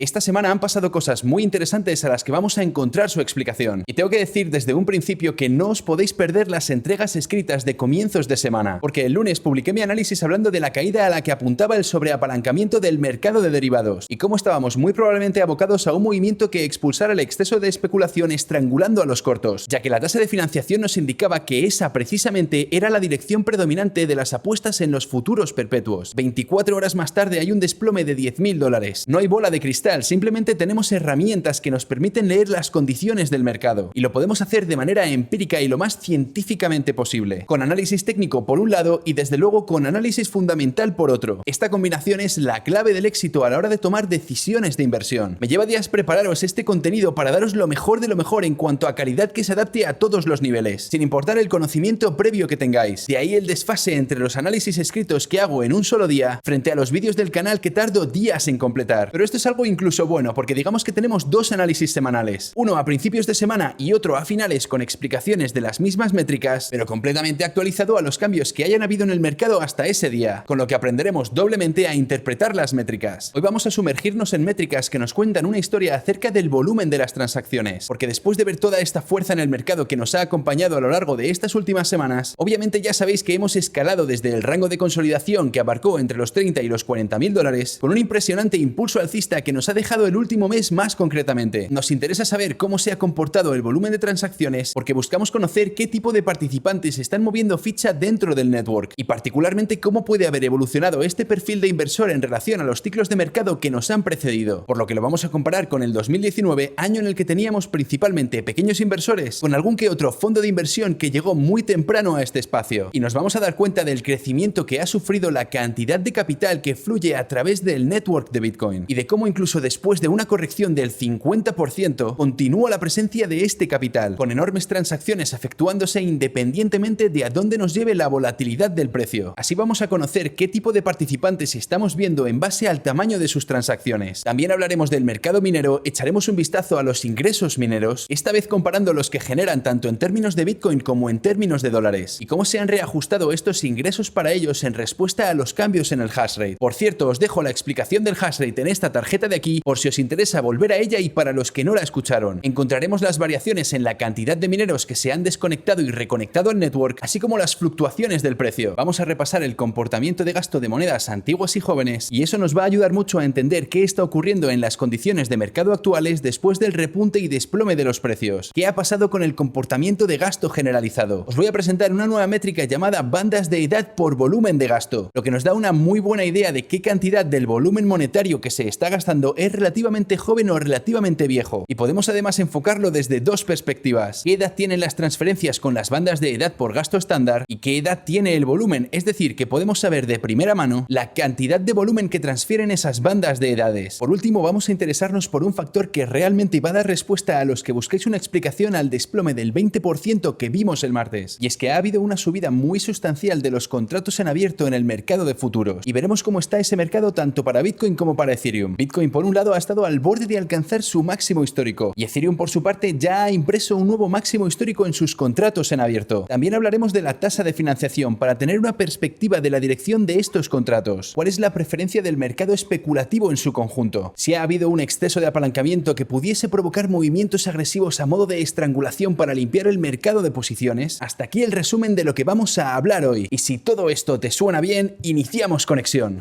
Esta semana han pasado cosas muy interesantes a las que vamos a encontrar su explicación. Y tengo que decir desde un principio que no os podéis perder las entregas escritas de comienzos de semana, porque el lunes publiqué mi análisis hablando de la caída a la que apuntaba el sobreapalancamiento del mercado de derivados, y cómo estábamos muy probablemente abocados a un movimiento que expulsara el exceso de especulación estrangulando a los cortos, ya que la tasa de financiación nos indicaba que esa precisamente era la dirección predominante de las apuestas en los futuros perpetuos. 24 horas más tarde hay un desplome de $10.000. No hay bola de cristal, simplemente tenemos herramientas que nos permiten leer las condiciones del mercado, y lo podemos hacer de manera empírica y lo más científicamente posible, con análisis técnico por un lado y desde luego con análisis fundamental por otro. Esta combinación es la clave del éxito a la hora de tomar decisiones de inversión. Me lleva días prepararos este contenido para daros lo mejor de lo mejor en cuanto a calidad que se adapte a todos los niveles, sin importar el conocimiento previo que tengáis. De ahí el desfase entre los análisis escritos que hago en un solo día frente a los vídeos del canal que tardo días en completar. Pero esto es algo incluso bueno, porque digamos que tenemos dos análisis semanales, uno a principios de semana y otro a finales con explicaciones de las mismas métricas, pero completamente actualizado a los cambios que hayan habido en el mercado hasta ese día, con lo que aprenderemos doblemente a interpretar las métricas. Hoy vamos a sumergirnos en métricas que nos cuentan una historia acerca del volumen de las transacciones, porque después de ver toda esta fuerza en el mercado que nos ha acompañado a lo largo de estas últimas semanas, obviamente ya sabéis que hemos escalado desde el rango de consolidación que abarcó entre los 30 y los $40.000, con un impresionante impulso alcista que nos ha dejado el último mes más concretamente. Nos interesa saber cómo se ha comportado el volumen de transacciones porque buscamos conocer qué tipo de participantes están moviendo ficha dentro del network y particularmente cómo puede haber evolucionado este perfil de inversor en relación a los ciclos de mercado que nos han precedido, por lo que lo vamos a comparar con el 2019, año en el que teníamos principalmente pequeños inversores, con algún que otro fondo de inversión que llegó muy temprano a este espacio, y nos vamos a dar cuenta del crecimiento que ha sufrido la cantidad de capital que fluye a través del network de Bitcoin y de cómo incluso después de una corrección del 50% continúa la presencia de este capital, con enormes transacciones efectuándose independientemente de a dónde nos lleve la volatilidad del precio. Así vamos a conocer qué tipo de participantes estamos viendo en base al tamaño de sus transacciones. También hablaremos del mercado minero, echaremos un vistazo a los ingresos mineros, esta vez comparando los que generan tanto en términos de Bitcoin como en términos de dólares, y cómo se han reajustado estos ingresos para ellos en respuesta a los cambios en el hash rate. Por cierto, os dejo la explicación del hash rate en esta tarjeta de aquí por si os interesa volver a ella y para los que no la escucharon. Encontraremos las variaciones en la cantidad de mineros que se han desconectado y reconectado al network, así como las fluctuaciones del precio. Vamos a repasar el comportamiento de gasto de monedas antiguas y jóvenes, y eso nos va a ayudar mucho a entender qué está ocurriendo en las condiciones de mercado actuales después del repunte y desplome de los precios. ¿Qué ha pasado con el comportamiento de gasto generalizado? Os voy a presentar una nueva métrica llamada bandas de edad por volumen de gasto, lo que nos da una muy buena idea de qué cantidad del volumen monetario que se está gastando es relativamente joven o relativamente viejo, y podemos además enfocarlo desde dos perspectivas: qué edad tienen las transferencias con las bandas de edad por gasto estándar y qué edad tiene el volumen, es decir, que podemos saber de primera mano la cantidad de volumen que transfieren esas bandas de edades. Por último, vamos a interesarnos por un factor que realmente va a dar respuesta a los que busquéis una explicación al desplome del 20% que vimos el martes, y es que ha habido una subida muy sustancial de los contratos en abierto en el mercado de futuros, y veremos cómo está ese mercado tanto para Bitcoin como para Ethereum. Bitcoin por un lado ha estado al borde de alcanzar su máximo histórico, y Ethereum por su parte ya ha impreso un nuevo máximo histórico en sus contratos en abierto. También hablaremos de la tasa de financiación para tener una perspectiva de la dirección de estos contratos, cuál es la preferencia del mercado especulativo en su conjunto, si ha habido un exceso de apalancamiento que pudiese provocar movimientos agresivos a modo de estrangulación para limpiar el mercado de posiciones. Hasta aquí el resumen de lo que vamos a hablar hoy, y si todo esto te suena bien, iniciamos conexión.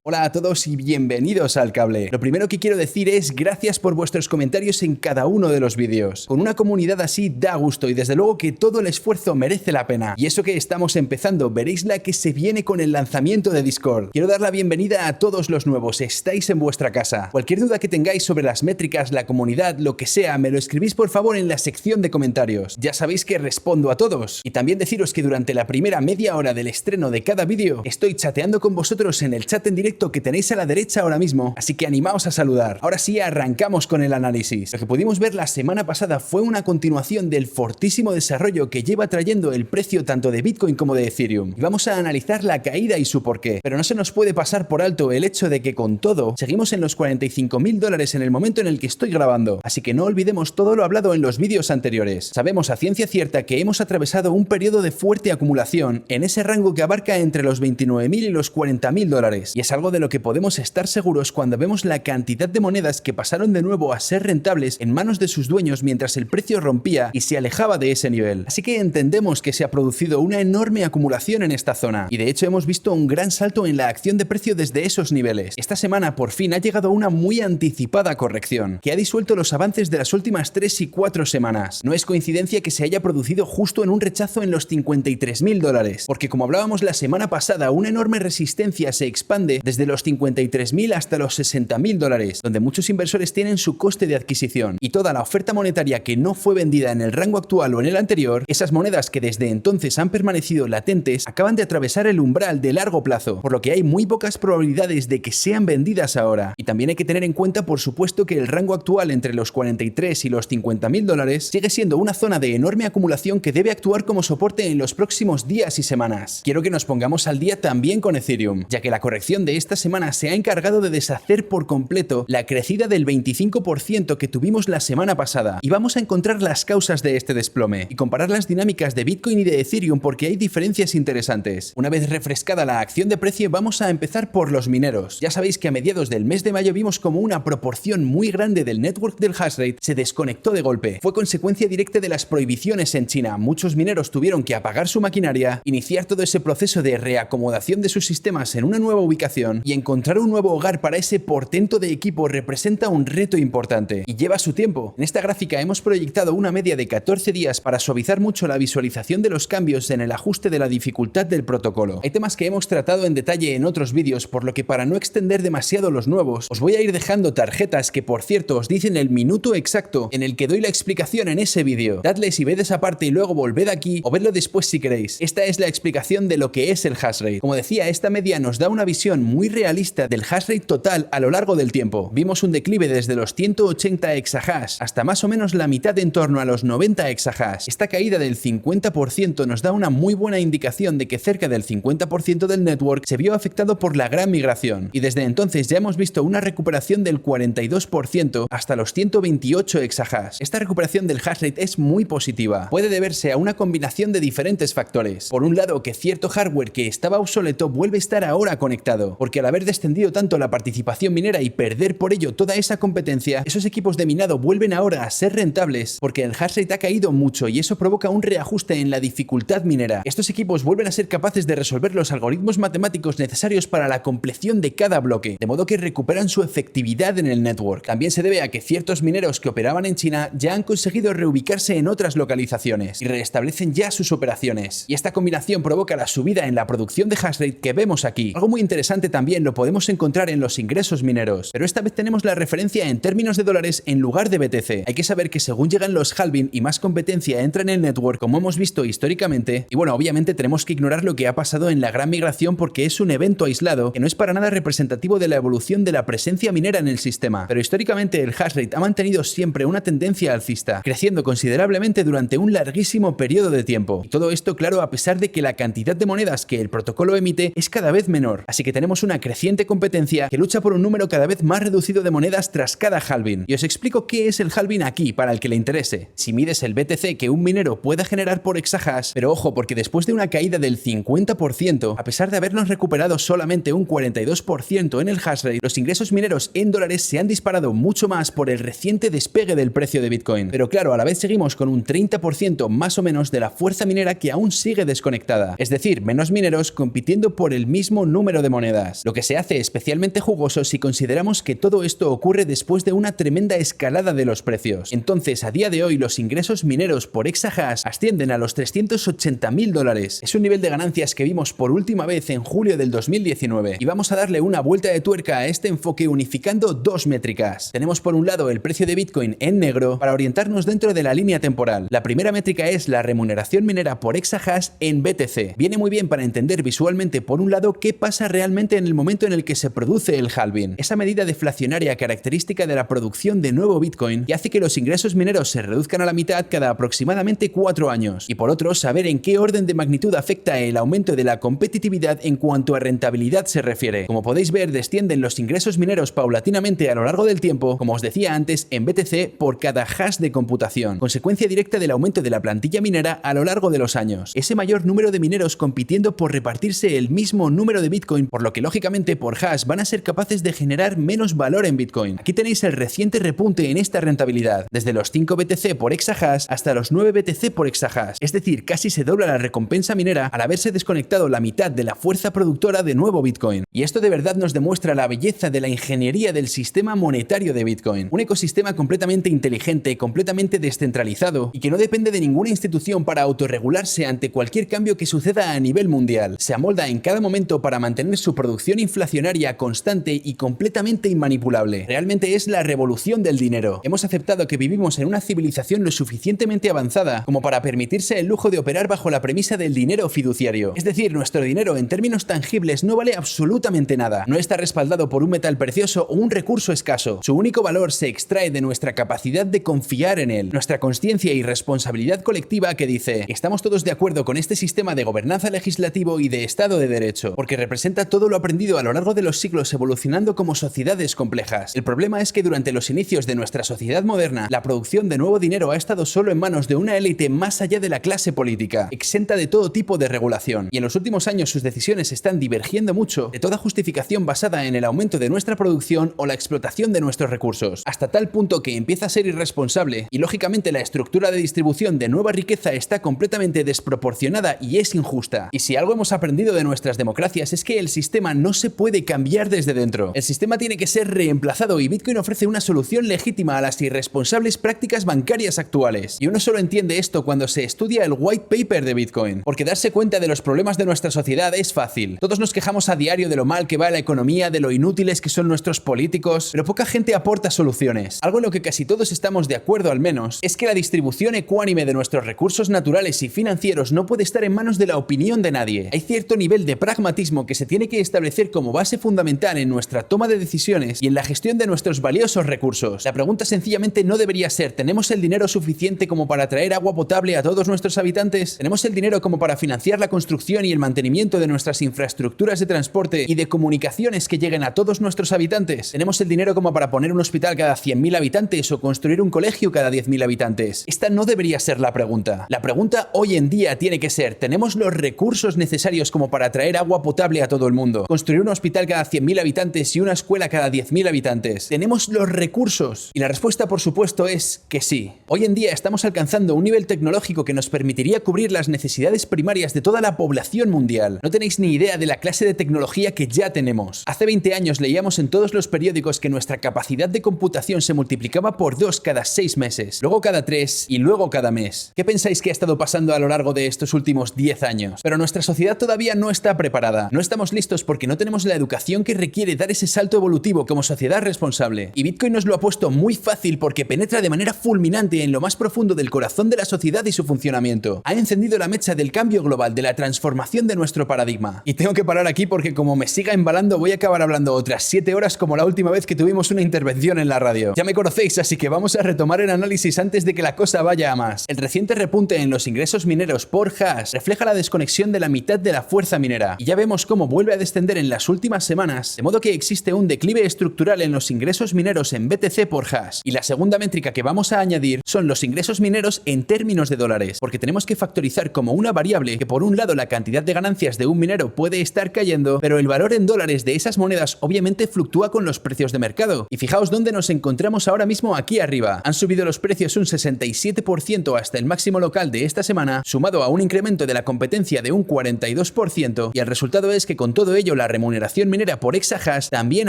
Hola a todos y bienvenidos al Cable. Lo primero que quiero decir es gracias por vuestros comentarios en cada uno de los vídeos. Con una comunidad así da gusto y desde luego que todo el esfuerzo merece la pena. Y eso que estamos empezando, veréis la que se viene con el lanzamiento de Discord. Quiero dar la bienvenida a todos los nuevos, estáis en vuestra casa. Cualquier duda que tengáis sobre las métricas, la comunidad, lo que sea, me lo escribís por favor en la sección de comentarios. Ya sabéis que respondo a todos. Y también deciros que durante la primera media hora del estreno de cada vídeo, estoy chateando con vosotros en el chat en directo directo que tenéis a la derecha ahora mismo, así que animaos a saludar. Ahora sí, arrancamos con el análisis. Lo que pudimos ver la semana pasada fue una continuación del fortísimo desarrollo que lleva trayendo el precio tanto de Bitcoin como de Ethereum. Y vamos a analizar la caída y su porqué. Pero no se nos puede pasar por alto el hecho de que con todo, seguimos en los $45.000 en el momento en el que estoy grabando. Así que no olvidemos todo lo hablado en los vídeos anteriores. Sabemos a ciencia cierta que hemos atravesado un periodo de fuerte acumulación en ese rango que abarca entre los $29.000 y los $40.000. Y es algo de lo que podemos estar seguros cuando vemos la cantidad de monedas que pasaron de nuevo a ser rentables en manos de sus dueños mientras el precio rompía y se alejaba de ese nivel. Así que entendemos que se ha producido una enorme acumulación en esta zona y de hecho hemos visto un gran salto en la acción de precio desde esos niveles. Esta semana por fin ha llegado una muy anticipada corrección que ha disuelto los avances de las últimas 3 y 4 semanas. No es coincidencia que se haya producido justo en un rechazo en los $53.000, porque como hablábamos la semana pasada, una enorme resistencia se expande desde los $53.000 hasta los $60.000, donde muchos inversores tienen su coste de adquisición y toda la oferta monetaria que no fue vendida en el rango actual o en el anterior, esas monedas que desde entonces han permanecido latentes, acaban de atravesar el umbral de largo plazo, por lo que hay muy pocas probabilidades de que sean vendidas ahora. Y también hay que tener en cuenta, por supuesto, que el rango actual entre los 43 y los $50.000 sigue siendo una zona de enorme acumulación que debe actuar como soporte en los próximos días y semanas. Quiero que nos pongamos al día también con Ethereum, ya que la corrección de esta semana se ha encargado de deshacer por completo la crecida del 25% que tuvimos la semana pasada, y vamos a encontrar las causas de este desplome y comparar las dinámicas de Bitcoin y de Ethereum porque hay diferencias interesantes. Una vez refrescada la acción de precio, vamos a empezar por los mineros. Ya sabéis que a mediados del mes de mayo vimos como una proporción muy grande del network del hashrate se desconectó de golpe. Fue consecuencia directa de las prohibiciones en China. Muchos mineros tuvieron que apagar su maquinaria, iniciar todo ese proceso de reacomodación de sus sistemas en una nueva ubicación, y encontrar un nuevo hogar para ese portento de equipo representa un reto importante y lleva su tiempo. En esta gráfica hemos proyectado una media de 14 días para suavizar mucho la visualización de los cambios en el ajuste de la dificultad del protocolo. Hay temas que hemos tratado en detalle en otros vídeos, por lo que para no extender demasiado los nuevos, os voy a ir dejando tarjetas que por cierto os dicen el minuto exacto en el que doy la explicación en ese vídeo. Dadles y ved esa parte y luego volved aquí o vedlo después si queréis. Esta es la explicación de lo que es el hashrate. Como decía, esta media nos da una visión muy realista del hashrate total a lo largo del tiempo. Vimos un declive desde los 180 exahash hasta más o menos la mitad en torno a los 90 exahash. Esta caída del 50% nos da una muy buena indicación de que cerca del 50% del network se vio afectado por la gran migración, y desde entonces ya hemos visto una recuperación del 42% hasta los 128 exahash. Esta recuperación del hashrate es muy positiva. Puede deberse a una combinación de diferentes factores. Por un lado, que cierto hardware que estaba obsoleto vuelve a estar ahora conectado, porque al haber descendido tanto la participación minera y perder por ello toda esa competencia, esos equipos de minado vuelven ahora a ser rentables porque el hashrate ha caído mucho y eso provoca un reajuste en la dificultad minera. Estos equipos vuelven a ser capaces de resolver los algoritmos matemáticos necesarios para la compleción de cada bloque, de modo que recuperan su efectividad en el network. También se debe a que ciertos mineros que operaban en China ya han conseguido reubicarse en otras localizaciones y restablecen ya sus operaciones. Y esta combinación provoca la subida en la producción de hashrate que vemos aquí. Algo muy interesante también lo podemos encontrar en los ingresos mineros, pero esta vez tenemos la referencia en términos de dólares en lugar de BTC. Hay que saber que según llegan los halving y más competencia entra en el network, como hemos visto históricamente, y bueno, obviamente tenemos que ignorar lo que ha pasado en la gran migración porque es un evento aislado que no es para nada representativo de la evolución de la presencia minera en el sistema, pero históricamente el hashrate ha mantenido siempre una tendencia alcista, creciendo considerablemente durante un larguísimo periodo de tiempo. Y todo esto, claro, a pesar de que la cantidad de monedas que el protocolo emite es cada vez menor, así que tenemos una creciente competencia que lucha por un número cada vez más reducido de monedas tras cada halving. Y os explico qué es el halving aquí para el que le interese. Si mides el BTC que un minero pueda generar por exahash, pero ojo, porque después de una caída del 50%, a pesar de habernos recuperado solamente un 42% en el hashrate, los ingresos mineros en dólares se han disparado mucho más por el reciente despegue del precio de Bitcoin. Pero claro, a la vez seguimos con un 30% más o menos de la fuerza minera que aún sigue desconectada, es decir, menos mineros compitiendo por el mismo número de monedas, lo que se hace especialmente jugoso si consideramos que todo esto ocurre después de una tremenda escalada de los precios. Entonces, a día de hoy, los ingresos mineros por exahash ascienden a los $380.000. Es un nivel de ganancias que vimos por última vez en julio del 2019 y vamos a darle una vuelta de tuerca a este enfoque unificando dos métricas. Tenemos por un lado el precio de Bitcoin en negro para orientarnos dentro de la línea temporal. La primera métrica es la remuneración minera por exahash en BTC. Viene muy bien para entender visualmente por un lado qué pasa realmente en el el momento en el que se produce el halving, esa medida deflacionaria característica de la producción de nuevo Bitcoin, que hace que los ingresos mineros se reduzcan a la mitad cada aproximadamente 4 años. Y por otro, saber en qué orden de magnitud afecta el aumento de la competitividad en cuanto a rentabilidad se refiere. Como podéis ver, descienden los ingresos mineros paulatinamente a lo largo del tiempo, como os decía antes, en BTC por cada hash de computación, consecuencia directa del aumento de la plantilla minera a lo largo de los años. Ese mayor número de mineros compitiendo por repartirse el mismo número de Bitcoin, por lo que lógicamente por hash van a ser capaces de generar menos valor en Bitcoin. Aquí tenéis el reciente repunte en esta rentabilidad, desde los 5 BTC por exahash hasta los 9 BTC por exahash, es decir, casi se dobla la recompensa minera al haberse desconectado la mitad de la fuerza productora de nuevo Bitcoin. Y esto de verdad nos demuestra la belleza de la ingeniería del sistema monetario de Bitcoin, un ecosistema completamente inteligente, completamente descentralizado y que no depende de ninguna institución para autorregularse ante cualquier cambio que suceda a nivel mundial. Se amolda en cada momento para mantener su producción inflacionaria constante y completamente inmanipulable. Realmente es la revolución del dinero. Hemos aceptado que vivimos en una civilización lo suficientemente avanzada como para permitirse el lujo de operar bajo la premisa del dinero fiduciario. Es decir, nuestro dinero en términos tangibles no vale absolutamente nada. No está respaldado por un metal precioso o un recurso escaso. Su único valor se extrae de nuestra capacidad de confiar en él, nuestra consciencia y responsabilidad colectiva que dice: estamos todos de acuerdo con este sistema de gobernanza legislativo y de Estado de Derecho, porque representa todo lo aprendido a lo largo de los siglos evolucionando como sociedades complejas. El problema es que durante los inicios de nuestra sociedad moderna, la producción de nuevo dinero ha estado solo en manos de una élite más allá de la clase política, exenta de todo tipo de regulación, y en los últimos años sus decisiones están divergiendo mucho de toda justificación basada en el aumento de nuestra producción o la explotación de nuestros recursos, hasta tal punto que empieza a ser irresponsable y lógicamente la estructura de distribución de nueva riqueza está completamente desproporcionada y es injusta. Y si algo hemos aprendido de nuestras democracias es que el sistema no se puede cambiar desde dentro. El sistema tiene que ser reemplazado y Bitcoin ofrece una solución legítima a las irresponsables prácticas bancarias actuales. Y uno solo entiende esto cuando se estudia el white paper de Bitcoin, porque darse cuenta de los problemas de nuestra sociedad es fácil. Todos nos quejamos a diario de lo mal que va la economía, de lo inútiles que son nuestros políticos, pero poca gente aporta soluciones. Algo en lo que casi todos estamos de acuerdo al menos es que la distribución ecuánime de nuestros recursos naturales y financieros no puede estar en manos de la opinión de nadie. Hay cierto nivel de pragmatismo que se tiene que establecer como base fundamental en nuestra toma de decisiones y en la gestión de nuestros valiosos recursos. La pregunta sencillamente no debería ser: ¿tenemos el dinero suficiente como para traer agua potable a todos nuestros habitantes? ¿Tenemos el dinero como para financiar la construcción y el mantenimiento de nuestras infraestructuras de transporte y de comunicaciones que lleguen a todos nuestros habitantes? ¿Tenemos el dinero como para poner un hospital cada 100.000 habitantes o construir un colegio cada 10.000 habitantes? Esta no debería ser la pregunta. La pregunta hoy en día tiene que ser: ¿tenemos los recursos necesarios como para traer agua potable a todo el mundo, construir un hospital cada 100.000 habitantes y una escuela cada 10.000 habitantes? ¿Tenemos los recursos? Y la respuesta, por supuesto, es que sí. Hoy en día estamos alcanzando un nivel tecnológico que nos permitiría cubrir las necesidades primarias de toda la población mundial. No tenéis ni idea de la clase de tecnología que ya tenemos. Hace 20 años leíamos en todos los periódicos que nuestra capacidad de computación se multiplicaba por 2 cada 6 meses, luego cada 3 y luego cada mes. ¿Qué pensáis que ha estado pasando a lo largo de estos últimos 10 años? Pero nuestra sociedad todavía no está preparada. No estamos listos porque no tenemos la educación que requiere dar ese salto evolutivo como sociedad responsable. Y Bitcoin nos lo ha puesto muy fácil porque penetra de manera fulminante en lo más profundo del corazón de la sociedad y su funcionamiento. Ha encendido la mecha del cambio global, de la transformación de nuestro paradigma. Y tengo que parar aquí porque como me siga embalando voy a acabar hablando otras 7 horas como la última vez que tuvimos una intervención en la radio. Ya me conocéis, así que vamos a retomar el análisis antes de que la cosa vaya a más. El reciente repunte en los ingresos mineros por hash refleja la desconexión de la mitad de la fuerza minera. Y ya vemos cómo vuelve a descender en las últimas semanas, de modo que existe un declive estructural en los ingresos mineros en BTC por hash. Y la segunda métrica que vamos a añadir son los ingresos mineros en términos de dólares, porque tenemos que factorizar como una variable que por un lado la cantidad de ganancias de un minero puede estar cayendo, pero el valor en dólares de esas monedas obviamente fluctúa con los precios de mercado. Y fijaos dónde nos encontramos ahora mismo aquí arriba. Han subido los precios un 67% hasta el máximo local de esta semana, sumado a un incremento de la competencia de un 42%, y el resultado es que con todo ello la remuneración minera por exahash también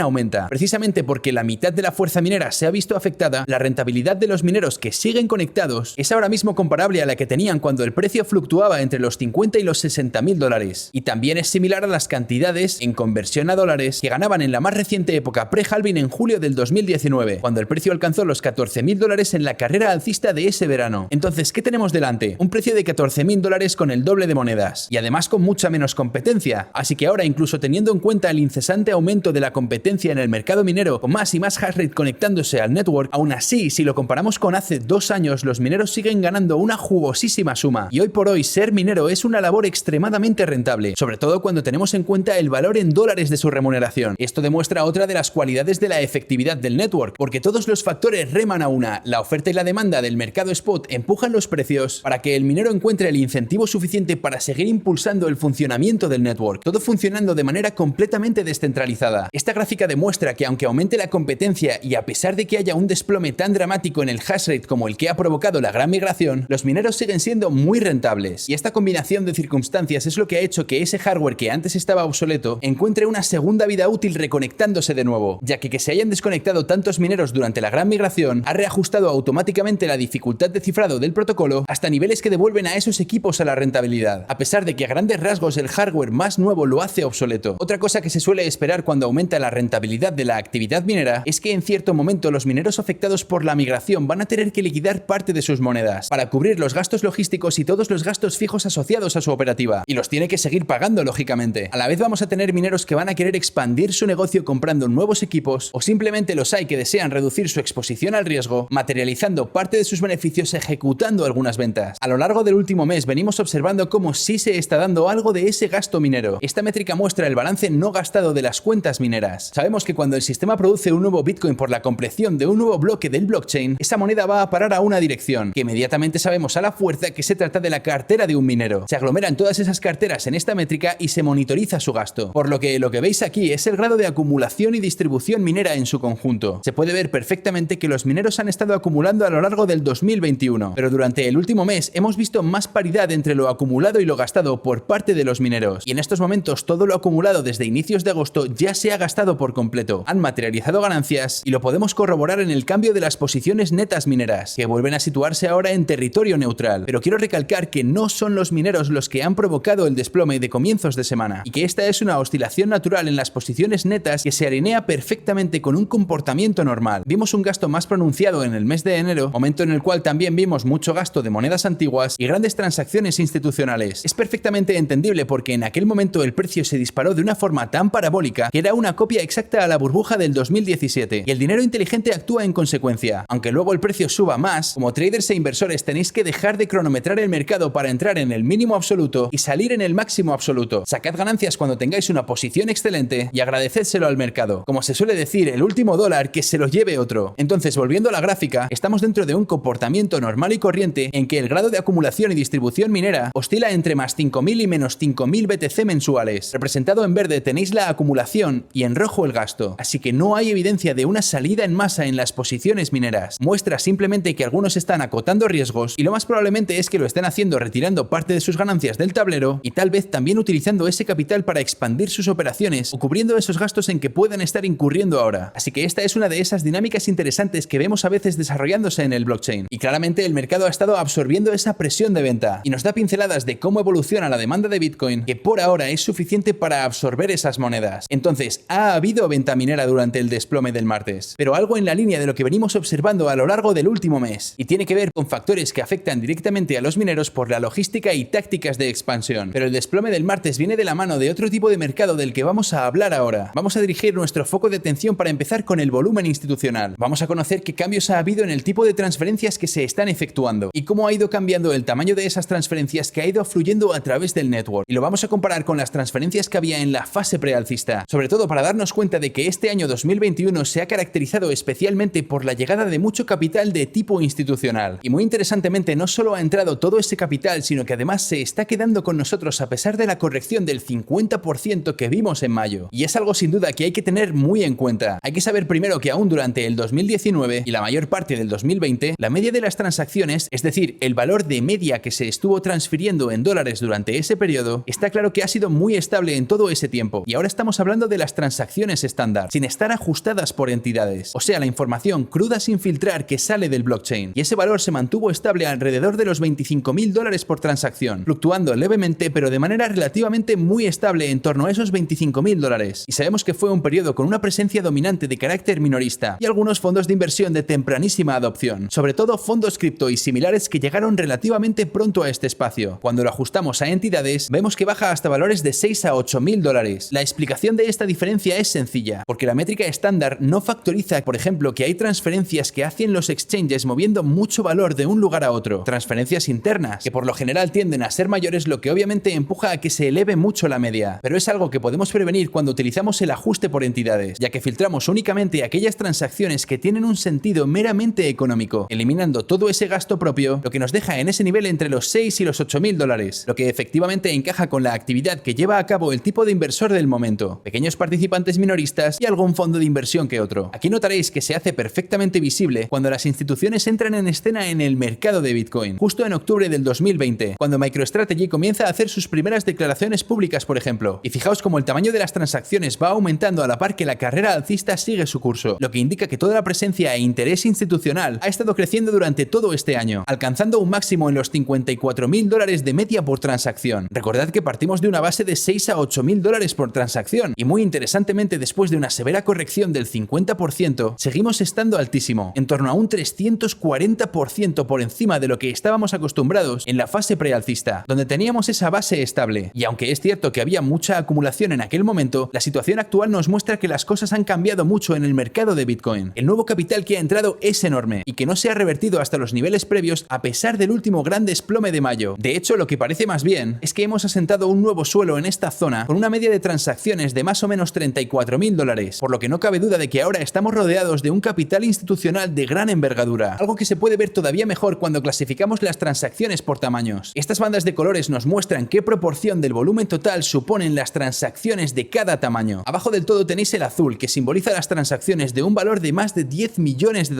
aumenta. Precisamente porque la mitad de la fuerza minera se ha visto afectada, la rentabilidad de los mineros que siguen conectados es ahora mismo comparable a la que tenían cuando el precio fluctuaba entre los 50 y los 60.000 dólares. Y también es similar a las cantidades en conversión a dólares que ganaban en la más reciente época pre-halving en julio del 2019, cuando el precio alcanzó los 14.000 dólares en la carrera alcista de ese verano. Entonces, ¿qué tenemos delante? Un precio de 14.000 dólares con el doble de monedas y además con mucha menos competencia. Así que ahora, incluso teniendo teniendo en cuenta el incesante aumento de la competencia en el mercado minero, con más y más hash rate conectándose al network, aún así, si lo comparamos con hace 2 años, los mineros siguen ganando una jugosísima suma. Y hoy por hoy, ser minero es una labor extremadamente rentable, sobre todo cuando tenemos en cuenta el valor en dólares de su remuneración. Esto demuestra otra de las cualidades de la efectividad del network, porque todos los factores reman a una. La oferta y la demanda del mercado spot empujan los precios para que el minero encuentre el incentivo suficiente para seguir impulsando el funcionamiento del network, todo funcionando de manera completamente descentralizada. Esta gráfica demuestra que aunque aumente la competencia y a pesar de que haya un desplome tan dramático en el hash rate como el que ha provocado la gran migración, los mineros siguen siendo muy rentables. Y esta combinación de circunstancias es lo que ha hecho que ese hardware que antes estaba obsoleto encuentre una segunda vida útil reconectándose de nuevo, ya que se hayan desconectado tantos mineros durante la gran migración ha reajustado automáticamente la dificultad de cifrado del protocolo hasta niveles que devuelven a esos equipos a la rentabilidad, a pesar de que a grandes rasgos el hardware más nuevo lo hace obsoleto. Otra cosa que se suele esperar cuando aumenta la rentabilidad de la actividad minera es que en cierto momento los mineros afectados por la migración van a tener que liquidar parte de sus monedas para cubrir los gastos logísticos y todos los gastos fijos asociados a su operativa, y los tiene que seguir pagando lógicamente. A la vez vamos a tener mineros que van a querer expandir su negocio comprando nuevos equipos, o simplemente los hay que desean reducir su exposición al riesgo, materializando parte de sus beneficios ejecutando algunas ventas. A lo largo del último mes venimos observando cómo sí se está dando algo de ese gasto minero. Esta métrica muestra el balance no gastado de las cuentas mineras. Sabemos que cuando el sistema produce un nuevo Bitcoin por la compleción de un nuevo bloque del blockchain, esa moneda va a parar a una dirección, que inmediatamente sabemos a la fuerza que se trata de la cartera de un minero. Se aglomeran todas esas carteras en esta métrica y se monitoriza su gasto. Por lo que veis aquí es el grado de acumulación y distribución minera en su conjunto. Se puede ver perfectamente que los mineros han estado acumulando a lo largo del 2021, pero durante el último mes hemos visto más paridad entre lo acumulado y lo gastado por parte de los mineros. Y en estos momentos todo lo acumulado desde inicios de agosto ya se ha gastado por completo. Han materializado ganancias y lo podemos corroborar en el cambio de las posiciones netas mineras, que vuelven a situarse ahora en territorio neutral. Pero quiero recalcar que no son los mineros los que han provocado el desplome de comienzos de semana, y que esta es una oscilación natural en las posiciones netas que se alinea perfectamente con un comportamiento normal. Vimos un gasto más pronunciado en el mes de enero, momento en el cual también vimos mucho gasto de monedas antiguas y grandes transacciones institucionales. Es perfectamente entendible porque en aquel momento el precio se disparó de una forma tan parabólica que era una copia exacta a la burbuja del 2017, y el dinero inteligente actúa en consecuencia. Aunque luego el precio suba más, como traders e inversores tenéis que dejar de cronometrar el mercado para entrar en el mínimo absoluto y salir en el máximo absoluto. Sacad ganancias cuando tengáis una posición excelente y agradecédselo al mercado. Como se suele decir, el último dólar que se lo lleve otro. Entonces, volviendo a la gráfica, estamos dentro de un comportamiento normal y corriente en que el grado de acumulación y distribución minera oscila entre más 5.000 y menos 5.000 BTC mensuales. Representado en verde tenéis la acumulación y en rojo el gasto. Así que no hay evidencia de una salida en masa en las posiciones mineras. Muestra simplemente que algunos están acotando riesgos y lo más probablemente es que lo estén haciendo retirando parte de sus ganancias del tablero y tal vez también utilizando ese capital para expandir sus operaciones o cubriendo esos gastos en que puedan estar incurriendo ahora. Así que esta es una de esas dinámicas interesantes que vemos a veces desarrollándose en el blockchain. Y claramente el mercado ha estado absorbiendo esa presión de venta y nos da pinceladas de cómo evoluciona la demanda de Bitcoin, que por ahora es suficiente para absorber esas monedas. Entonces, ha habido venta minera durante el desplome del martes, pero algo en la línea de lo que venimos observando a lo largo del último mes, y tiene que ver con factores que afectan directamente a los mineros por la logística y tácticas de expansión. Pero el desplome del martes viene de la mano de otro tipo de mercado del que vamos a hablar ahora. Vamos a dirigir nuestro foco de atención para empezar con el volumen institucional. Vamos a conocer qué cambios ha habido en el tipo de transferencias que se están efectuando y cómo ha ido cambiando el tamaño de esas transferencias que ha ido fluyendo a través del network. Y lo vamos a comparar con las transferencias que había en la fase prealcista, sobre todo para darnos cuenta de que este año 2021 se ha caracterizado especialmente por la llegada de mucho capital de tipo institucional. Y muy interesantemente, no solo ha entrado todo ese capital, sino que además se está quedando con nosotros a pesar de la corrección del 50% que vimos en mayo. Y es algo sin duda que hay que tener muy en cuenta. Hay que saber primero que aún durante el 2019 y la mayor parte del 2020, la media de las transacciones, es decir, el valor de media que se estuvo transfiriendo en dólares durante ese periodo, está claro que ha sido muy estable en todo ese tiempo. Y ahora estamos hablando de las transacciones estándar, sin estar ajustadas por entidades. O sea, la información cruda sin filtrar que sale del blockchain. Y ese valor se mantuvo estable alrededor de los $25.000 por transacción, fluctuando levemente pero de manera relativamente muy estable en torno a esos $25.000. Y sabemos que fue un periodo con una presencia dominante de carácter minorista y algunos fondos de inversión de tempranísima adopción, sobre todo fondos cripto y similares que llegaron relativamente pronto a este espacio. Cuando lo ajustamos a entidades, vemos que baja hasta valores de $6.000 a $8.000 $100.000. La explicación de esta diferencia es sencilla, porque la métrica estándar no factoriza, por ejemplo, que hay transferencias que hacen los exchanges moviendo mucho valor de un lugar a otro, transferencias internas, que por lo general tienden a ser mayores, lo que obviamente empuja a que se eleve mucho la media, pero es algo que podemos prevenir cuando utilizamos el ajuste por entidades, ya que filtramos únicamente aquellas transacciones que tienen un sentido meramente económico, eliminando todo ese gasto propio, lo que nos deja en ese nivel entre los 6 y los $8.000, lo que efectivamente encaja con la actividad que lleva a cabo el tipo de inversor del momento, pequeños participantes minoristas y algún fondo de inversión que otro. Aquí notaréis que se hace perfectamente visible cuando las instituciones entran en escena en el mercado de Bitcoin, justo en octubre del 2020, cuando MicroStrategy comienza a hacer sus primeras declaraciones públicas, por ejemplo. Y fijaos cómo el tamaño de las transacciones va aumentando a la par que la carrera alcista sigue su curso, lo que indica que toda la presencia e interés institucional ha estado creciendo durante todo este año, alcanzando un máximo en los $54.000 de media por transacción. Recordad que partimos de una base de $6 a $8.000 por transacción, y muy interesantemente, después de una severa corrección del 50%, seguimos estando altísimo, en torno a un 340% por encima de lo que estábamos acostumbrados en la fase prealcista, donde teníamos esa base estable. Y aunque es cierto que había mucha acumulación en aquel momento, la situación actual nos muestra que las cosas han cambiado mucho en el mercado de Bitcoin. El nuevo capital que ha entrado es enorme y que no se ha revertido hasta los niveles previos a pesar del último gran desplome de mayo. De hecho, lo que parece más bien es que hemos asentado un nuevo suelo en esta zona con una media de transacciones de más o menos $34.000, por lo que no cabe duda de que ahora estamos rodeados de un capital institucional de gran envergadura, algo que se puede ver todavía mejor cuando clasificamos las transacciones por tamaños. Estas bandas de colores nos muestran qué proporción del volumen total suponen las transacciones de cada tamaño. Abajo del todo tenéis el azul, que simboliza las transacciones de un valor de más de $10 millones.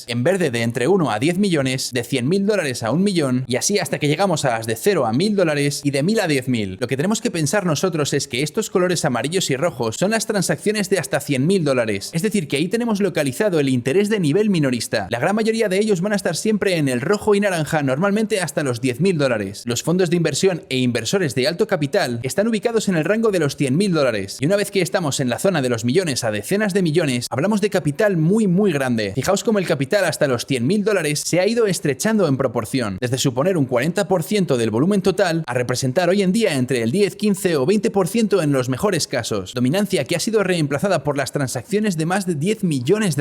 En verde, de entre 1 a 10 millones, de $100.000 a 1 millón, y así hasta que llegamos a las de 0 a $1.000 y de 1.000 a 10.000. Lo que tenemos que pensar nosotros es que estos colores amarillos y rojos son las transacciones de hasta $100.000. Es decir, que ahí tenemos localizado el interés de nivel minorista. La gran mayoría de ellos van a estar siempre en el rojo y naranja, normalmente hasta los $10.000. Los fondos de inversión e inversores de alto capital están ubicados en el rango de los $100.000. Y una vez que estamos en la zona de los millones a decenas de millones, hablamos de capital muy grande. Fijaos cómo el capital hasta los $100.000 se ha ido estrechando en proporción, desde suponer un 40% del volumen total a representar hoy en día entre el 10, 15 o 20% en los mejores casos, dominancia que ha sido reemplazada por las transacciones de más de $10 millones.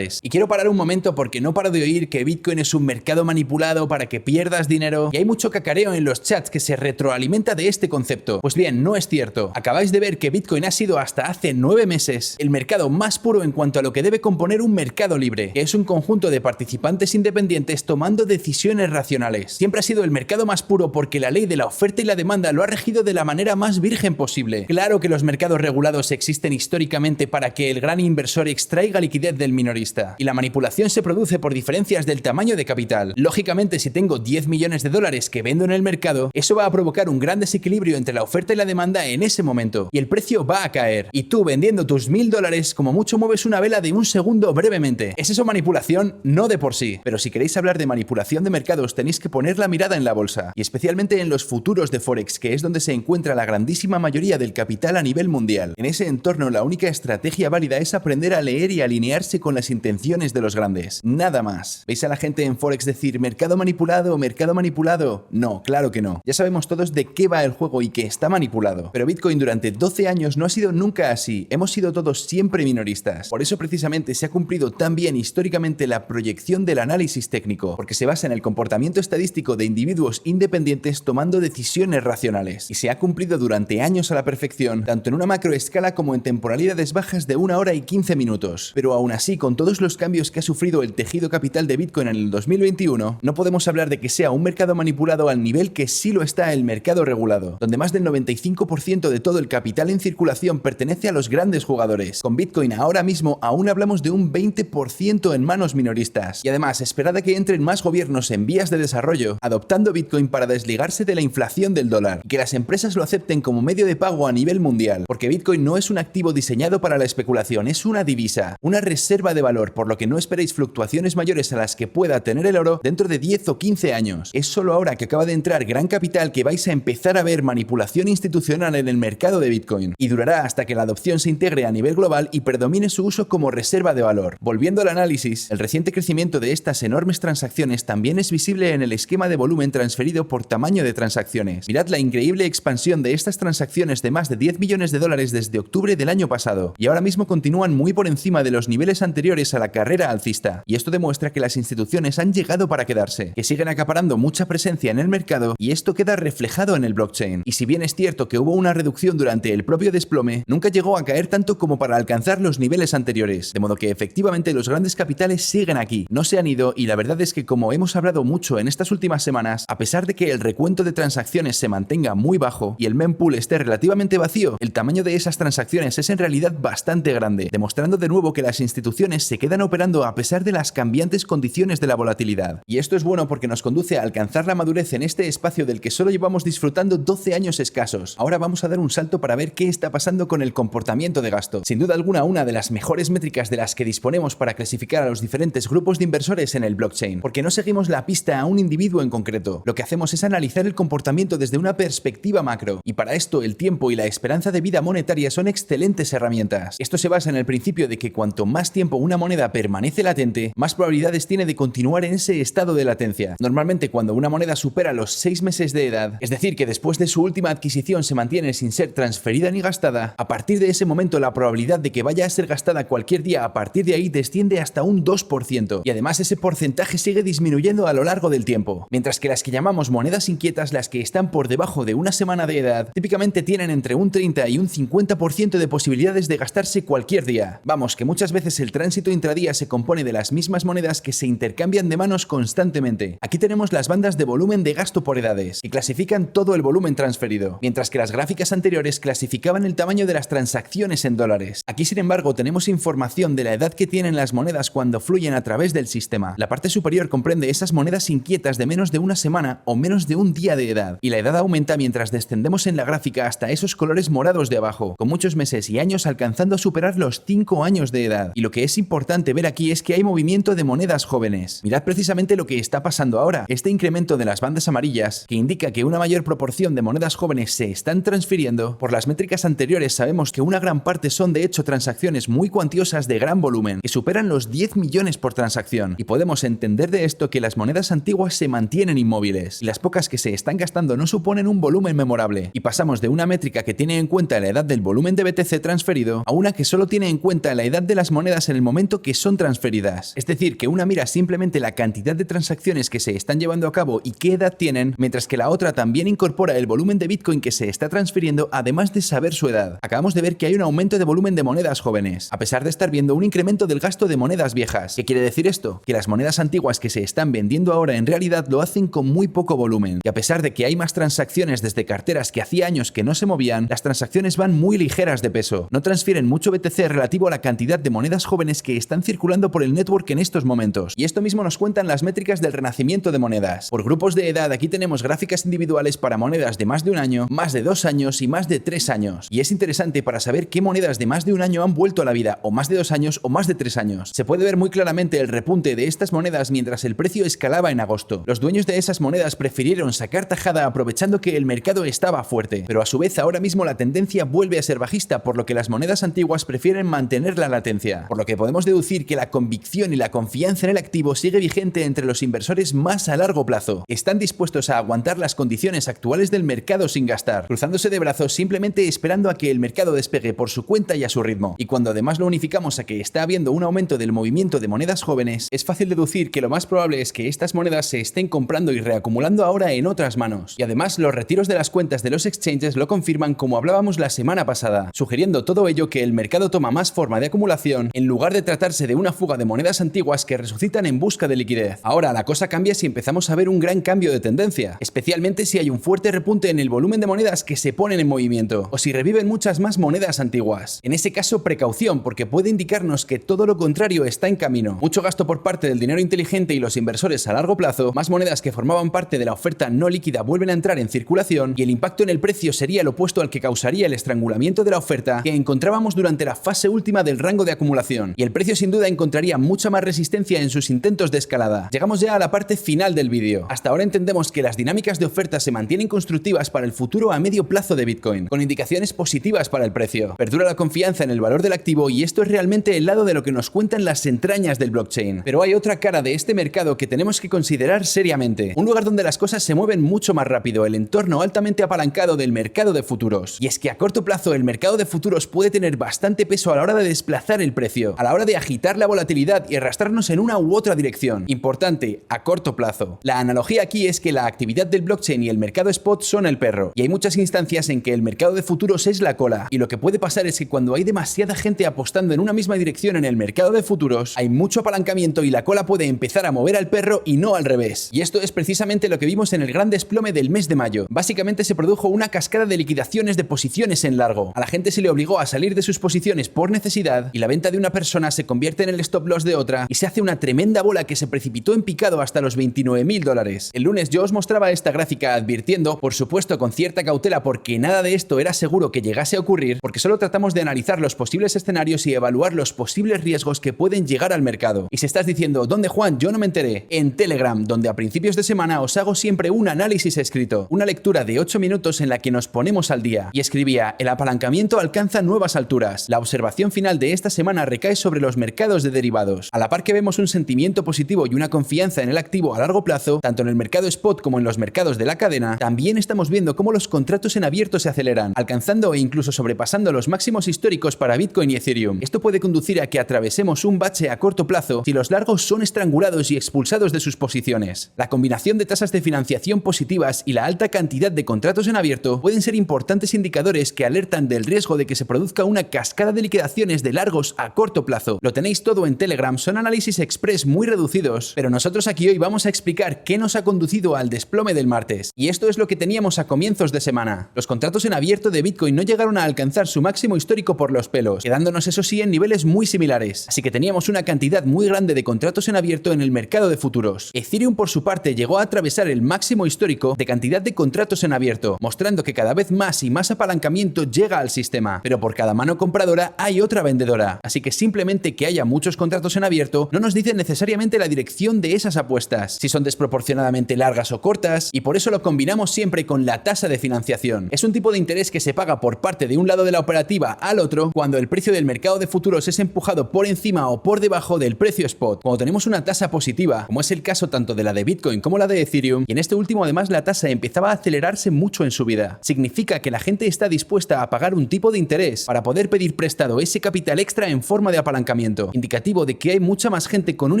Y quiero parar un momento porque no paro de oír que Bitcoin es un mercado manipulado para que pierdas dinero, y hay mucho cacareo en los chats que se retroalimenta de este concepto. Pues bien, no es cierto. Acabáis de ver que Bitcoin ha sido hasta hace 9 meses el mercado más puro en cuanto a lo que debe componer un mercado libre, que es un conjunto de participantes independientes tomando decisiones racionales. Siempre ha sido el mercado más puro porque la ley de la oferta y la demanda lo ha regido de la manera más virgen posible. Claro que los mercados regulados existen históricamente para que el gran inversor extraiga liquidez del minorista, y la manipulación se produce por diferencias del tamaño de capital. Lógicamente, si tengo $10 millones que vendo en el mercado, eso va a provocar un gran desequilibrio entre la oferta y la demanda en ese momento, y el precio va a caer, y tú vendiendo tus $1.000 como mucho mueves una vela de un segundo brevemente. ¿Es eso manipulación? No de por sí, pero si queréis hablar de manipulación de mercados tenéis que poner la mirada en la bolsa, y especialmente en los futuros de Forex, que es donde se encuentra la grandísima mayoría del capital a nivel mundial. En ese entorno, la única estrategia válida es aprender a leer y alinearse con las intenciones de los grandes. Nada más. ¿Veis a la gente en Forex decir mercado manipulado, mercado manipulado? No, claro que no. Ya sabemos todos de qué va el juego y que está manipulado. Pero Bitcoin durante 12 años no ha sido nunca así. Hemos sido todos siempre minoristas. Por eso precisamente se ha cumplido tan bien históricamente la proyección del análisis técnico, porque se basa en el comportamiento estadístico de individuos independientes tomando decisiones racionales. Y se ha cumplido durante años a la perfección, tanto en una macroescala como en temporalidades bajas de 1 hora y 15 minutos. Pero aún así, con todos los cambios que ha sufrido el tejido capital de Bitcoin en el 2021, no podemos hablar de que sea un mercado manipulado al nivel que sí lo está el mercado regulado, donde más del 95% de todo el capital en circulación pertenece a los grandes jugadores. Con Bitcoin ahora mismo aún hablamos de un 20% en manos minoristas. Y además, esperad a que entren más gobiernos en vías de desarrollo adoptando Bitcoin para desligarse de la inflación del dólar, y que las empresas lo acepten como medio de pago a nivel mundial, porque Bitcoin no es un activo diseñado para la especulación, es una divisa, una reserva de valor, por lo que no esperéis fluctuaciones mayores a las que pueda tener el oro dentro de 10 o 15 años. Es solo ahora que acaba de entrar gran capital que vais a empezar a ver manipulación institucional en el mercado de Bitcoin, y durará hasta que la adopción se integre a nivel global y predomine su uso como reserva de valor. Volviendo al análisis, el reciente crecimiento de estas enormes transacciones también es visible en el esquema de volumen transferido por tamaño de transacciones. Mirad la increíble expansión de estas transacciones de más de de 10 millones de dólares desde octubre del año pasado, y ahora mismo continúan muy por encima de los niveles anteriores a la carrera alcista. Y esto demuestra que las instituciones han llegado para quedarse, que siguen acaparando mucha presencia en el mercado, y esto queda reflejado en el blockchain. Y si bien es cierto que hubo una reducción durante el propio desplome, nunca llegó a caer tanto como para alcanzar los niveles anteriores, de modo que efectivamente los grandes capitales siguen aquí, no se han ido, y la verdad es que, como hemos hablado mucho en estas últimas semanas, a pesar de que el recuento de transacciones se mantenga muy bajo y el mempool esté relativamente vacío, el tamaño de esas transacciones es en realidad bastante grande, demostrando de nuevo que las instituciones se quedan operando a pesar de las cambiantes condiciones de la volatilidad. Y esto es bueno porque nos conduce a alcanzar la madurez en este espacio del que solo llevamos disfrutando 12 años escasos. Ahora vamos a dar un salto para ver qué está pasando con el comportamiento de gasto. Sin duda alguna, una de las mejores métricas de las que disponemos para clasificar a los diferentes grupos de inversores en el blockchain, porque no seguimos la pista a un individuo en concreto. Lo que hacemos es analizar el comportamiento desde una perspectiva macro, y para esto el tiempo y la esperanza de vida monetaria son excelentes herramientas. Esto se basa en el principio de que cuanto más tiempo una moneda permanece latente, más probabilidades tiene de continuar en ese estado de latencia. Normalmente, cuando una moneda supera los 6 meses de edad, es decir, que después de su última adquisición se mantiene sin ser transferida ni gastada, a partir de ese momento la probabilidad de que vaya a ser gastada cualquier día a partir de ahí desciende hasta un 2%, y además ese porcentaje sigue disminuyendo a lo largo del tiempo, mientras que las que llamamos monedas inquietas, las que están por debajo de una semana de edad, típicamente tienen entre un 30 y un 50% de posibilidades de gastarse cualquier día. Vamos, que muchas veces el tránsito intradía se compone de las mismas monedas que se intercambian de manos constantemente. Aquí tenemos las bandas de volumen de gasto por edades, que clasifican todo el volumen transferido, mientras que las gráficas anteriores clasificaban el tamaño de las transacciones en dólares. Aquí, sin embargo, tenemos información de la edad que tienen las monedas cuando fluyen a través del sistema. La parte superior comprende esas monedas inquietas de menos de una semana o menos de un día de edad, y la edad aumenta mientras descendemos en la gráfica hasta esos colores morados de abajo, con muchos meses y años alcanzando a superar los 5 años de edad. Y lo que es importante ver aquí es que hay movimiento de monedas jóvenes. Mirad precisamente lo que está pasando ahora, este incremento de las bandas amarillas, que indica que una mayor proporción de monedas jóvenes se están transfiriendo. Por las métricas anteriores sabemos que una gran parte son de hecho transacciones muy cuantiosas de gran volumen, que superan los 10 millones por transacción, y podemos entender de esto que las monedas antiguas se mantienen inmóviles, y las pocas que se están gastando no suponen un volumen memorable, y pasamos de una métrica que tiene en cuenta la edad del volumen de BTC transferido a una que solo tiene en cuenta la edad de las monedas en el momento que son transferidas. Es decir, que una mira simplemente la cantidad de transacciones que se están llevando a cabo y qué edad tienen, mientras que la otra también incorpora el volumen de Bitcoin que se está transfiriendo, además de saber su edad. Acabamos de ver que hay un aumento de volumen de monedas jóvenes, a pesar de estar viendo un incremento del gasto de monedas viejas. ¿Qué quiere decir esto? Que las monedas antiguas que se están vendiendo ahora en realidad lo hacen con muy poco volumen, y a pesar de que hay más transacciones desde carteras que hacía años que no se movían, las transacciones van muy ligeras de peso. No transfieren mucho BTC relativo a la cantidad de monedas jóvenes que están circulando por el network en estos momentos. Y esto mismo nos cuentan las métricas del renacimiento de monedas. Por grupos de edad, aquí tenemos gráficas individuales para monedas de más de un año, más de 2 años y más de 3 años. Y es interesante para saber qué monedas de más de un año han vuelto a la vida, o más de 2 años o más de 3 años. Se puede ver muy claramente el repunte de estas monedas mientras el precio escalaba en agosto. Los dueños de esas monedas prefirieron sacar tajada aprovechando que el mercado estaba fuerte, pero a su vez ahora mismo la tendencia vuelve a ser bajista, por lo que las monedas antiguas prefieren mantener la latencia, por lo que podemos deducir que la convicción y la confianza en el activo sigue vigente entre los inversores más a largo plazo. Están dispuestos a aguantar las condiciones actuales del mercado sin gastar, cruzándose de brazos simplemente esperando a que el mercado despegue por su cuenta y a su ritmo. Y cuando además lo unificamos a que está habiendo un aumento del movimiento de monedas jóvenes, es fácil deducir que lo más probable es que estas monedas se estén comprando y reacumulando ahora en otras manos. Y además los retiros de las cuentas de los exchanges lo confirman, como hablábamos la semana pasada, sugiriendo todo ello que el mercado toma más forma de acumulación en lugar de tratarse de una fuga de monedas antiguas que resucitan en busca de liquidez. Ahora la cosa cambia si empezamos a ver un gran cambio de tendencia, especialmente si hay un fuerte repunte en el volumen de monedas que se ponen en movimiento, o si reviven muchas más monedas antiguas. En ese caso, precaución, porque puede indicarnos que todo lo contrario está en camino. Mucho gasto por parte del dinero inteligente y los inversores a largo plazo, más monedas que formaban parte de la oferta no líquida vuelven a entrar en circulación, y el impacto en el precio sería el opuesto al que causaría el estrangulamiento de la oferta que encontrábamos durante la fase última del rango de acumulación, y el precio sin duda encontraría mucha más resistencia en sus intentos de escalada. Llegamos ya a la parte final del vídeo. Hasta ahora entendemos que las dinámicas de oferta se mantienen constructivas para el futuro a medio plazo de Bitcoin, con indicaciones positivas para el precio. Perdura la confianza en el valor del activo, y esto es realmente el lado de lo que nos cuentan las entrañas del blockchain. Pero hay otra cara de este mercado que tenemos que considerar seriamente. Un lugar donde las cosas se mueven mucho más rápido, el entorno altamente apalancado del mercado de futuros. futuros. Y es que a corto plazo el mercado de futuros puede tener bastante peso a la hora de desplazar el precio, a la hora de agitar la volatilidad y arrastrarnos en una u otra dirección. Importante, a corto plazo. La analogía aquí es que la actividad del blockchain y el mercado spot son el perro, y hay muchas instancias en que el mercado de futuros es la cola, y lo que puede pasar es que cuando hay demasiada gente apostando en una misma dirección en el mercado de futuros, hay mucho apalancamiento y la cola puede empezar a mover al perro y no al revés. Y esto es precisamente lo que vimos en el gran desplome del mes de mayo. Básicamente se produjo una cascada de liquidaciones de posiciones en largo. A la gente se le obligó a salir de sus posiciones por necesidad y la venta de una persona se convierte en el stop loss de otra y se hace una tremenda bola que se precipitó en picado hasta los $29.000. El lunes yo os mostraba esta gráfica advirtiendo, por supuesto con cierta cautela porque nada de esto era seguro que llegase a ocurrir, porque solo tratamos de analizar los posibles escenarios y evaluar los posibles riesgos que pueden llegar al mercado. Y si estás diciendo, ¿dónde, Juan? Yo no me enteré. En Telegram, donde a principios de semana os hago siempre un análisis escrito, una lectura de 8 minutos en la que nos ponemos al día. Y escribía, el apalancamiento alcanza nuevas alturas. La observación final de esta semana recae sobre los mercados de derivados. A la par que vemos un sentimiento positivo y una confianza en el activo a largo plazo, tanto en el mercado spot como en los mercados de la cadena, también estamos viendo cómo los contratos en abierto se aceleran, alcanzando e incluso sobrepasando los máximos históricos para Bitcoin y Ethereum. Esto puede conducir a que atravesemos un bache a corto plazo si los largos son estrangulados y expulsados de sus posiciones. La combinación de tasas de financiación positivas y la alta cantidad de contratos en abierto pueden ser importantes indicadores que alertan del riesgo de que se produzca una cascada de liquidaciones de largos a corto plazo. Lo tenéis todo en Telegram, son análisis express muy reducidos, pero nosotros aquí hoy vamos a explicar qué nos ha conducido al desplome del martes. Y esto es lo que teníamos a comienzos de semana. Los contratos en abierto de Bitcoin no llegaron a alcanzar su máximo histórico por los pelos, quedándonos eso sí en niveles muy similares. Así que teníamos una cantidad muy grande de contratos en abierto en el mercado de futuros. Ethereum por su parte llegó a atravesar el máximo histórico de cantidad de contratos en abierto, mostrando que cada vez más y más apalancamiento llega al sistema, pero por cada mano compradora hay otra vendedora. Así que simplemente que haya muchos contratos en abierto no nos dice necesariamente la dirección de esas apuestas, si son desproporcionadamente largas o cortas, y por eso lo combinamos siempre con la tasa de financiación. Es un tipo de interés que se paga por parte de un lado de la operativa al otro cuando el precio del mercado de futuros es empujado por encima o por debajo del precio spot. Cuando tenemos una tasa positiva, como es el caso tanto de la de Bitcoin como la de Ethereum, y en este último además la tasa empezaba a acelerarse mucho en subida, significa que la gente está dispuesta a pagar un tipo de interés para poder pedir prestado ese capital extra en forma de apalancamiento, indicativo de que hay mucha más gente con un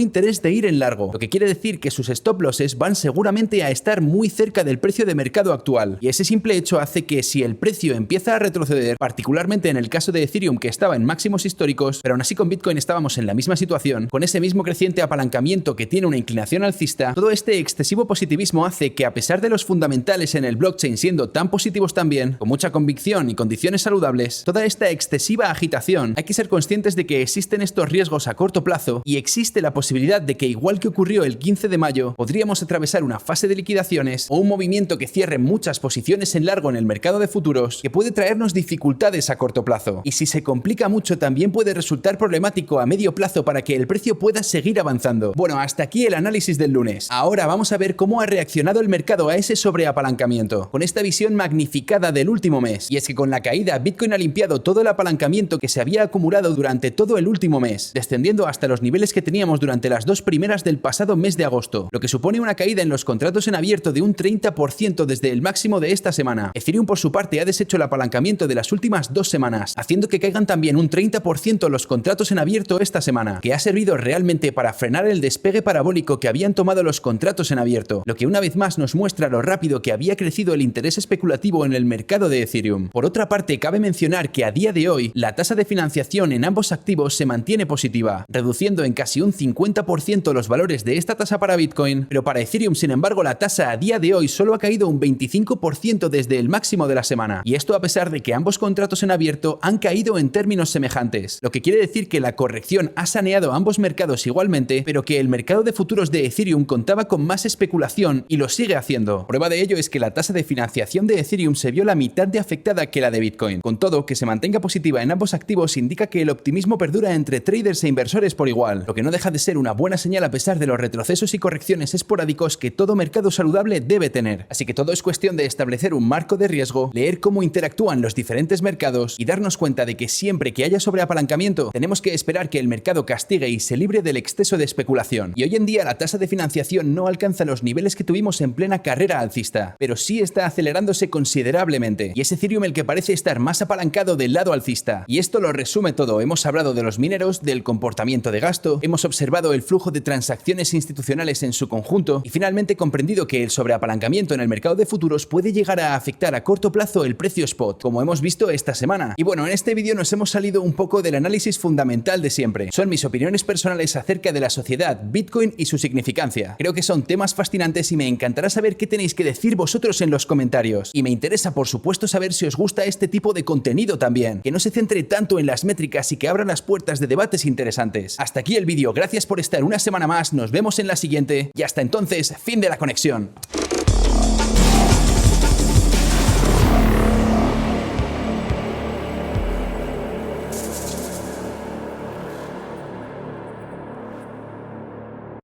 interés de ir en largo, lo que quiere decir que sus stop losses van seguramente a estar muy cerca del precio de mercado actual, y ese simple hecho hace que si el precio empieza a retroceder, particularmente en el caso de Ethereum que estaba en máximos históricos, pero aún así con Bitcoin estábamos en la misma situación, con ese mismo creciente apalancamiento que tiene una inclinación alcista, todo este excesivo positivismo hace que a pesar de los fundamentales en el blockchain siendo tan positivos también, con mucha convicción y condiciones saludables, toda esta excesiva agitación, hay que ser conscientes de que existen estos riesgos a corto plazo y existe la posibilidad de que igual que ocurrió el 15 de mayo, podríamos atravesar una fase de liquidaciones o un movimiento que cierre muchas posiciones en largo en el mercado de futuros que puede traernos dificultades a corto plazo. Y si se complica mucho también puede resultar problemático a medio plazo para que el precio pueda seguir avanzando. Bueno, hasta aquí el análisis del lunes. Ahora vamos a ver cómo ha reaccionado el mercado a ese sobreapalancamiento, con esta visión magnificada del último mes. Y es que con la caída, Bitcoin ha limpiado todo el apalancamiento que se había acumulado durante todo el último mes, descendiendo hasta los niveles que teníamos durante las dos primeras del pasado mes de agosto, lo que supone una caída en los contratos en abierto de un 30% desde el máximo de esta semana. Ethereum por su parte ha deshecho el apalancamiento de las últimas 2 semanas, haciendo que caigan también un 30% los contratos en abierto esta semana, que ha servido realmente para frenar el despegue parabólico que habían tomado los contratos en abierto, lo que una vez más nos muestra lo rápido que había crecido el interés especulativo en el mercado de Ethereum. Por otra parte, cabe mencionar que a día de hoy la tasa de financiación en ambos activos se mantiene positiva, reduciendo en casi un 50% los valores de esta tasa para Bitcoin, pero para Ethereum, sin embargo, la tasa a día de hoy solo ha caído un 25% desde el máximo de la semana, y esto a pesar de que ambos contratos en abierto han caído en términos semejantes, lo que quiere decir que la corrección ha saneado ambos mercados igualmente, pero que el mercado de futuros de Ethereum contaba con más especulación y lo sigue haciendo. Prueba de ello es que la tasa de financiación de Ethereum se vio la mitad de afectada que la de Bitcoin. Con todo, que se mantenga positiva en ambos activos indica que el optimismo perdura entre traders e inversores por igual, lo que no deja de ser una buena señal a pesar de los retrocesos y correcciones esporádicos que todo mercado saludable debe tener. Así que todo es cuestión de establecer un marco de riesgo, leer cómo interactúan los diferentes mercados y darnos cuenta de que siempre que haya sobreapalancamiento tenemos que esperar que el mercado castigue y se libre del exceso de especulación. Y hoy en día la tasa de financiación no alcanza los niveles que tuvimos en plena carrera alcista, pero sí está acelerándose considerablemente. y es Ethereum el que parece estar más apalancado del lado alcista. Y esto lo resume todo. Hemos hablado de los mineros, del comportamiento de gasto, hemos observado el flujo de transacciones institucionales en su conjunto y finalmente comprendido que el sobreapalancamiento en el mercado de futuros puede llegar a afectar a corto plazo el precio spot, como hemos visto esta semana. Y bueno, en este vídeo nos hemos salido un poco del análisis fundamental de siempre. Son mis opiniones personales acerca de la sociedad, Bitcoin y su significancia. Creo que son temas fascinantes y me encantará saber qué tenéis que decir vosotros en los comentarios. Y me interesa, por supuesto, saber si os gusta este tipo de contenido también, que no se centre tanto en las métricas y que abra las puertas de debates interesantes. Hasta aquí el vídeo, gracias por estar una semana más, nos vemos en la siguiente y hasta entonces, fin de la conexión.